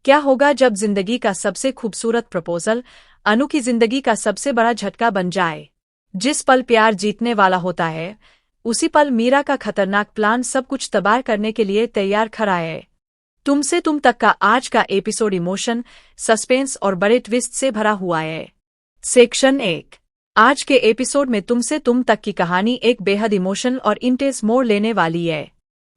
क्या होगा जब जिंदगी का सबसे खूबसूरत प्रपोजल अनु की जिंदगी का सबसे बड़ा झटका बन जाए। जिस पल प्यार जीतने वाला होता है, उसी पल मीरा का खतरनाक प्लान सब कुछ तबाह करने के लिए तैयार खड़ा है। तुमसे तुम तक का आज का एपिसोड इमोशन, सस्पेंस और बड़े ट्विस्ट से भरा हुआ है। सेक्शन 1। आज के एपिसोड में तुमसे तुम तक की कहानी एक बेहद इमोशनल और इंटेंस मोड़ लेने वाली है।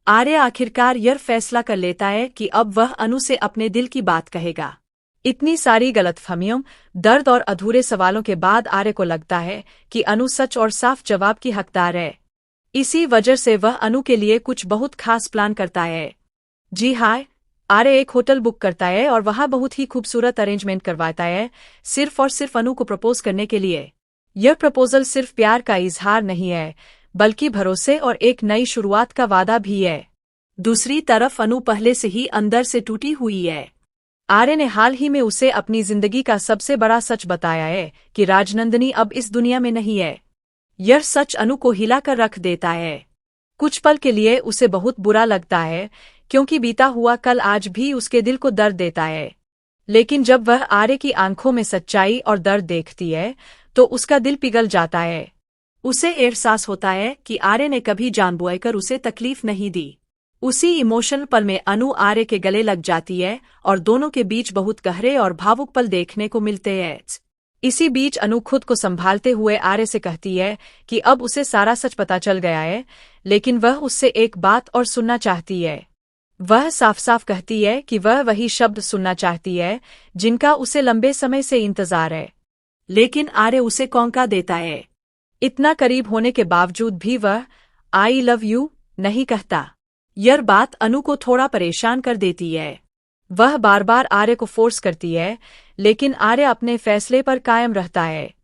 आर्य आखिरकार यह फैसला कर लेता है कि अब वह अनु से अपने दिल की बात कहेगा। इतनी सारी गलतफहमियों, दर्द और अधूरे सवालों के बाद आर्य को लगता है कि अनु सच और साफ जवाब की हकदार है। इसी वजह से वह अनु के लिए कुछ बहुत खास प्लान करता है। जी हाँ, आर्य एक होटल बुक करता है और वहां बहुत ही खूबसूरत अरेंजमेंट करवाता है, सिर्फ और सिर्फ अनु को प्रपोज करने के लिए। यह प्रपोजल सिर्फ प्यार का इजहार नहीं है, बल्कि भरोसे और एक नई शुरुआत का वादा भी है। दूसरी तरफ अनु पहले से ही अंदर से टूटी हुई है। आर्य ने हाल ही में उसे अपनी जिंदगी का सबसे बड़ा सच बताया है कि राजनंदिनी अब इस दुनिया में नहीं है। यह सच अनु को हिलाकर रख देता है। कुछ पल के लिए उसे बहुत बुरा लगता है, क्योंकि बीता हुआ कल आज भी उसके दिल को दर्द देता है। लेकिन जब वह आर्य की आंखों में सच्चाई और दर्द देखती है, तो उसका दिल पिघल जाता है। उसे एहसास होता है कि आर्य ने कभी जानबूझकर उसे तकलीफ नहीं दी। उसी इमोशनल पल में अनु आर्य के गले लग जाती है और दोनों के बीच बहुत गहरे और भावुक पल देखने को मिलते हैं। इसी बीच अनु खुद को संभालते हुए आर्य से कहती है कि अब उसे सारा सच पता चल गया है, लेकिन वह उससे एक बात और सुनना चाहती है। वह साफ साफ कहती है कि वह वही शब्द सुनना चाहती है जिनका उसे लंबे समय से इंतजार है। लेकिन आर्य उसे कौंका देता है। इतना करीब होने के बावजूद भी वह आई लव यू नहीं कहता। यह बात अनु को थोड़ा परेशान कर देती है। वह बार बार आर्य को फोर्स करती है, लेकिन आर्य अपने फैसले पर कायम रहता है।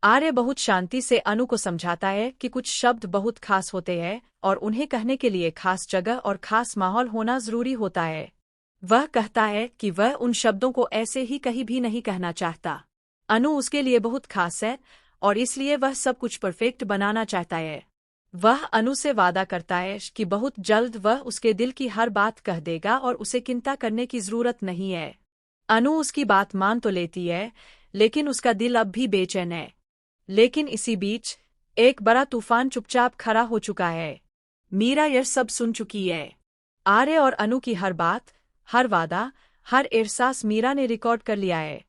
आर्य बहुत शांति से अनु को समझाता है कि कुछ शब्द बहुत खास होते हैं और उन्हें कहने के लिए खास जगह और खास माहौल होना जरूरी होता है। वह कहता है कि वह उन शब्दों को ऐसे ही कहीं भी नहीं कहना चाहता। अनु उसके लिए बहुत खास है और इसलिए वह सब कुछ परफेक्ट बनाना चाहता है। वह अनु से वादा करता है कि बहुत जल्द वह उसके दिल की हर बात कह देगा और उसे चिंता करने की जरूरत नहीं है। अनु उसकी बात मान तो लेती है, लेकिन उसका दिल अब भी बेचैन है। लेकिन इसी बीच एक बड़ा तूफान चुपचाप खड़ा हो चुका है। मीरा यह सब सुन चुकी है। आर्य और अनु की हर बात, हर वादा, हर एहसास मीरा ने रिकॉर्ड कर लिया है।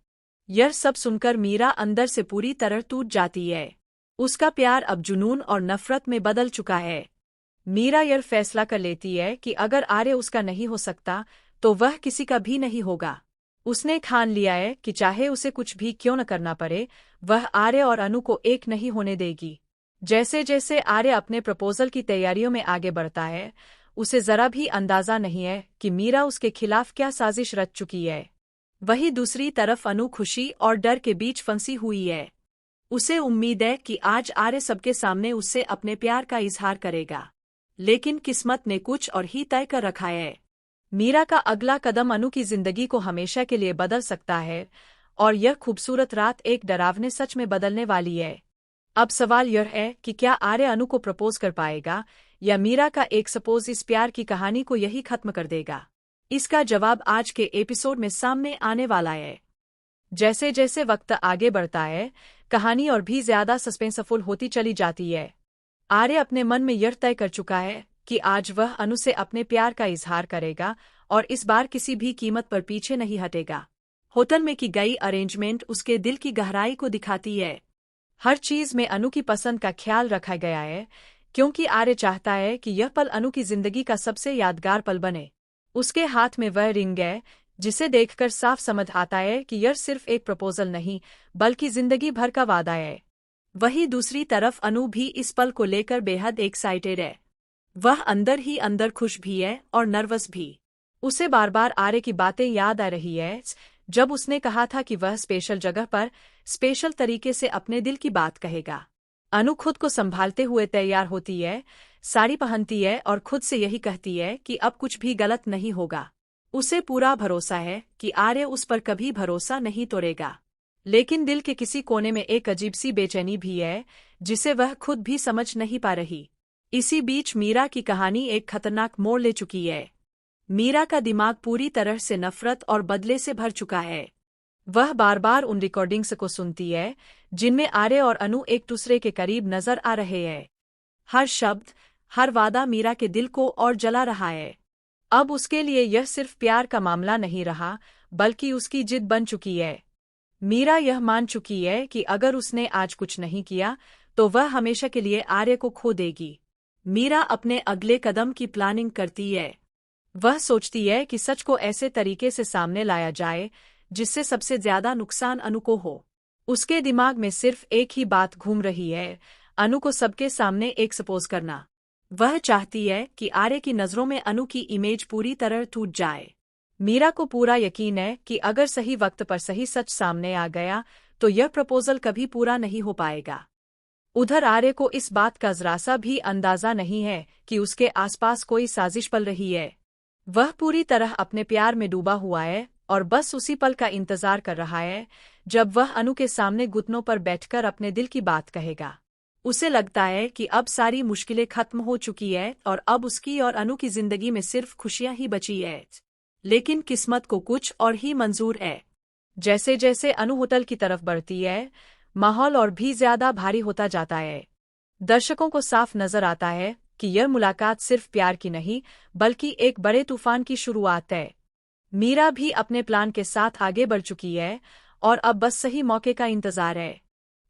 यह सब सुनकर मीरा अंदर से पूरी तरह टूट जाती है। उसका प्यार अब जुनून और नफरत में बदल चुका है। मीरा यह फैसला कर लेती है कि अगर आर्य उसका नहीं हो सकता, तो वह किसी का भी नहीं होगा। उसने ठान लिया है कि चाहे उसे कुछ भी क्यों न करना पड़े, वह आर्य और अनु को एक नहीं होने देगी। जैसे जैसे आर्य अपने प्रपोजल की तैयारियों में आगे बढ़ता है, उसे जरा भी अंदाजा नहीं है कि मीरा उसके खिलाफ क्या साजिश रच चुकी है। वहीं दूसरी तरफ अनु खुशी और डर के बीच फंसी हुई है। उसे उम्मीद है कि आज आर्य सबके सामने उससे अपने प्यार का इजहार करेगा, लेकिन किस्मत ने कुछ और ही तय कर रखा है। मीरा का अगला कदम अनु की जिंदगी को हमेशा के लिए बदल सकता है, और यह खूबसूरत रात एक डरावने सच में बदलने वाली है। अब सवाल यह है कि क्या आर्य अनु को प्रपोज कर पाएगा, या मीरा का एक सपोज इस प्यार की कहानी को यही खत्म कर देगा। इसका जवाब आज के एपिसोड में सामने आने वाला है। जैसे जैसे वक्त आगे बढ़ता है, कहानी और भी ज्यादा सस्पेंसफुल होती चली जाती है। आर्य अपने मन में यह तय कर चुका है कि आज वह अनु से अपने प्यार का इजहार करेगा और इस बार किसी भी कीमत पर पीछे नहीं हटेगा। होटल में की गई अरेंजमेंट उसके दिल की गहराई को दिखाती है। हर चीज में अनु की पसंद का ख्याल रखा गया है, क्योंकि आर्य चाहता है कि यह पल अनु की जिंदगी का सबसे यादगार पल बने। उसके हाथ में वह रिंग है, जिसे देखकर साफ समझ आता है कि यह सिर्फ एक प्रपोजल नहीं, बल्कि जिंदगी भर का वादा है। वहीं दूसरी तरफ अनु भी इस पल को लेकर बेहद एक्साइटेड है। वह अंदर ही अंदर खुश भी है और नर्वस भी। उसे बार बार आर्य की बातें याद आ रही है, जब उसने कहा था कि वह स्पेशल जगह पर स्पेशल तरीके से अपने दिल की बात कहेगा। अनु खुद को संभालते हुए तैयार होती है, साड़ी पहनती है और खुद से यही कहती है कि अब कुछ भी गलत नहीं होगा। उसे पूरा भरोसा है कि आर्य उस पर कभी भरोसा नहीं तोड़ेगा। लेकिन दिल के किसी कोने में एक अजीब सी बेचैनी भी है, जिसे वह खुद भी समझ नहीं पा रही। इसी बीच मीरा की कहानी एक खतरनाक मोड़ ले चुकी है। मीरा का दिमाग पूरी तरह से नफरत और बदले से भर चुका है। वह बार बार उन रिकॉर्डिंग्स को सुनती है जिनमें आर्य और अनु एक दूसरे के करीब नजर आ रहे हैं। हर शब्द, हर वादा मीरा के दिल को और जला रहा है। अब उसके लिए यह सिर्फ प्यार का मामला नहीं रहा, बल्कि उसकी जिद बन चुकी है। मीरा यह मान चुकी है कि अगर उसने आज कुछ नहीं किया तो वह हमेशा के लिए आर्य को खो देगी। मीरा अपने अगले कदम की प्लानिंग करती है। वह सोचती है कि सच को ऐसे तरीके से सामने लाया जाए जिससे सबसे ज्यादा नुकसान अनु को हो। उसके दिमाग में सिर्फ एक ही बात घूम रही है, अनु को सबके सामने एक्सपोज करना। वह चाहती है कि आर्य की नजरों में अनु की इमेज पूरी तरह टूट जाए। मीरा को पूरा यकीन है कि अगर सही वक्त पर सही सच सामने आ गया तो यह प्रपोजल कभी पूरा नहीं हो पाएगा। उधर आर्य को इस बात का जरा सा भी अंदाजा नहीं है कि उसके आसपास कोई साजिश पल रही है। वह पूरी तरह अपने प्यार में डूबा हुआ है और बस उसी पल का इंतजार कर रहा है जब वह अनु के सामने घुटनों पर बैठकर अपने दिल की बात कहेगा। उसे लगता है कि अब सारी मुश्किलें खत्म हो चुकी है और अब उसकी और अनु की जिंदगी में सिर्फ खुशियां ही बची है। लेकिन किस्मत को कुछ और ही मंजूर है। जैसे जैसे अनु होटल की तरफ बढ़ती है, माहौल और भी ज्यादा भारी होता जाता है। दर्शकों को साफ नजर आता है कि यह मुलाकात सिर्फ प्यार की नहीं, बल्कि एक बड़े तूफान की शुरुआत है। मीरा भी अपने प्लान के साथ आगे बढ़ चुकी है और अब बस सही मौके का इंतजार है।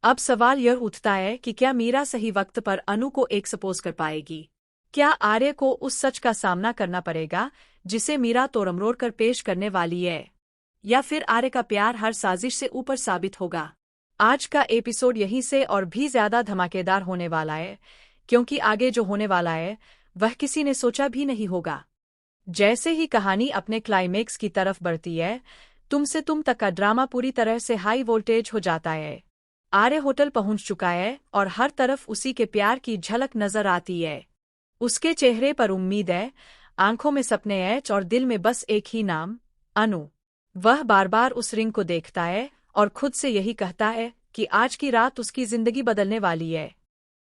अब सवाल यह उठता है कि क्या मीरा सही वक्त पर अनु को एक्सपोज कर पाएगी? क्या आर्य को उस सच का सामना करना पड़ेगा जिसे मीरा तोड़मरोड़ कर पेश करने वाली है, या फिर आर्य का प्यार हर साजिश से ऊपर साबित होगा? आज का एपिसोड यहीं से और भी ज्यादा धमाकेदार होने वाला है, क्योंकि आगे जो होने वाला है वह किसी ने सोचा भी नहीं होगा। जैसे ही कहानी अपने क्लाइमेक्स की तरफ बढ़ती है, तुमसे तुम तक का ड्रामा पूरी तरह से हाई वोल्टेज हो जाता है। आर्य होटल पहुंच चुका है और हर तरफ उसी के प्यार की झलक नजर आती है। उसके चेहरे पर उम्मीद है, आंखों में सपने हैं और दिल में बस एक ही नाम, अनु। वह बार बार उस रिंग को देखता है और खुद से यही कहता है कि आज की रात उसकी जिंदगी बदलने वाली है।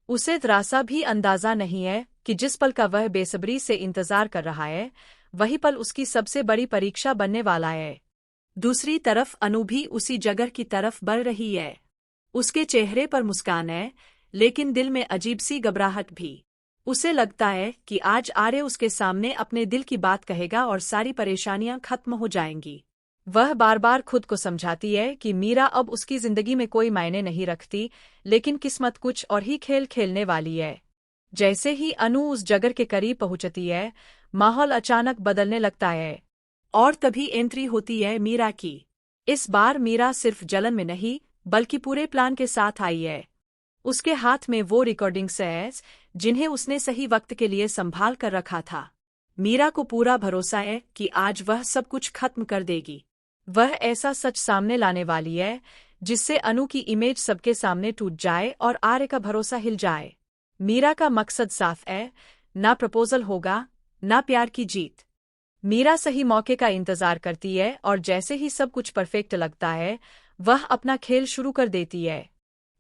उसे जरा सा भी अंदाजा नहीं है कि जिस पल का वह बेसब्री से इंतजार कर रहा है, वही पल उसकी सबसे बड़ी परीक्षा बनने वाला है। दूसरी तरफ अनु भी उसी जगह की तरफ बढ़ रही है। उसके चेहरे पर मुस्कान है, लेकिन दिल में अजीब सी घबराहट भी। उसे लगता है कि आज आर्य उसके सामने अपने दिल की बात कहेगा और सारी परेशानियां खत्म हो जाएंगी। वह बार बार खुद को समझाती है कि मीरा अब उसकी जिंदगी में कोई मायने नहीं रखती, लेकिन किस्मत कुछ और ही खेल खेलने वाली है। जैसे ही अनु उस जगह के करीब पहुंचती है, माहौल अचानक बदलने लगता है और तभी एंट्री होती है मीरा की। इस बार मीरा सिर्फ जलन में नहीं, बल्कि पूरे प्लान के साथ आई है। उसके हाथ में वो रिकॉर्डिंग्स हैं जिन्हें उसने सही वक्त के लिए संभाल कर रखा था। मीरा को पूरा भरोसा है कि आज वह सब कुछ खत्म कर देगी। वह ऐसा सच सामने लाने वाली है जिससे अनु की इमेज सबके सामने टूट जाए और आर्य का भरोसा हिल जाए। मीरा का मकसद साफ है, ना प्रपोजल होगा, ना प्यार की जीत। मीरा सही मौके का इंतजार करती है और जैसे ही सब कुछ परफेक्ट लगता है, वह अपना खेल शुरू कर देती है।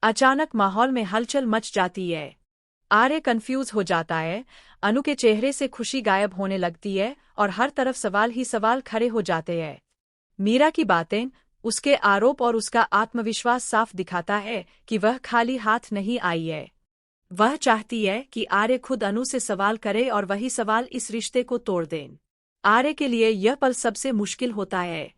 अचानक माहौल में हलचल मच जाती है। आर्य कंफ्यूज हो जाता है, अनु के चेहरे से खुशी गायब होने लगती है और हर तरफ सवाल ही सवाल खड़े हो जाते हैं। मीरा की बातें, उसके आरोप और उसका आत्मविश्वास साफ दिखाता है कि वह खाली हाथ नहीं आई है। वह चाहती है कि आर्य खुद अनु से सवाल करे और वही सवाल इस रिश्ते को तोड़ दें। आर्य के लिए यह पल सबसे मुश्किल होता है।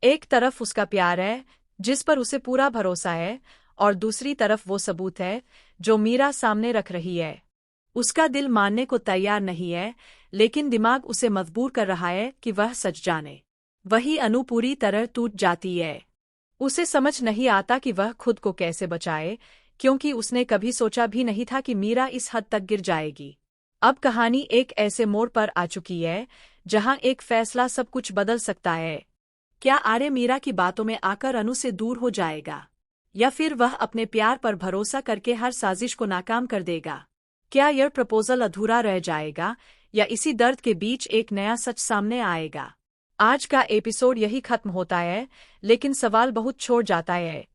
एक तरफ उसका प्यार है जिस पर उसे पूरा भरोसा है, और दूसरी तरफ वो सबूत है जो मीरा सामने रख रही है। उसका दिल मानने को तैयार नहीं है, लेकिन दिमाग उसे मजबूर कर रहा है कि वह सच जाने। वही अनु पूरी तरह टूट जाती है। उसे समझ नहीं आता कि वह खुद को कैसे बचाए, क्योंकि उसने कभी सोचा भी नहीं था कि मीरा इस हद तक गिर जाएगी। अब कहानी एक ऐसे मोड़ पर आ चुकी है जहां एक फैसला सब कुछ बदल सकता है। क्या आर्य मीरा की बातों में आकर अनु से दूर हो जाएगा, या फिर वह अपने प्यार पर भरोसा करके हर साजिश को नाकाम कर देगा? क्या यह प्रपोजल अधूरा रह जाएगा, या इसी दर्द के बीच एक नया सच सामने आएगा? आज का एपिसोड यही खत्म होता है, लेकिन सवाल बहुत छोड़ जाता है।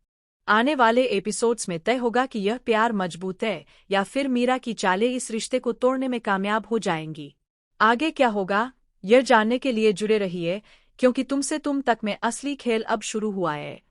आने वाले एपिसोड्स में तय होगा कि यह प्यार मजबूत है या फिर मीरा की चालें इस रिश्ते को तोड़ने में कामयाब हो जाएंगी। आगे क्या होगा, यह जानने के लिए जुड़े रहिए, क्योंकि तुमसे तुम तक में असली खेल अब शुरू हुआ है।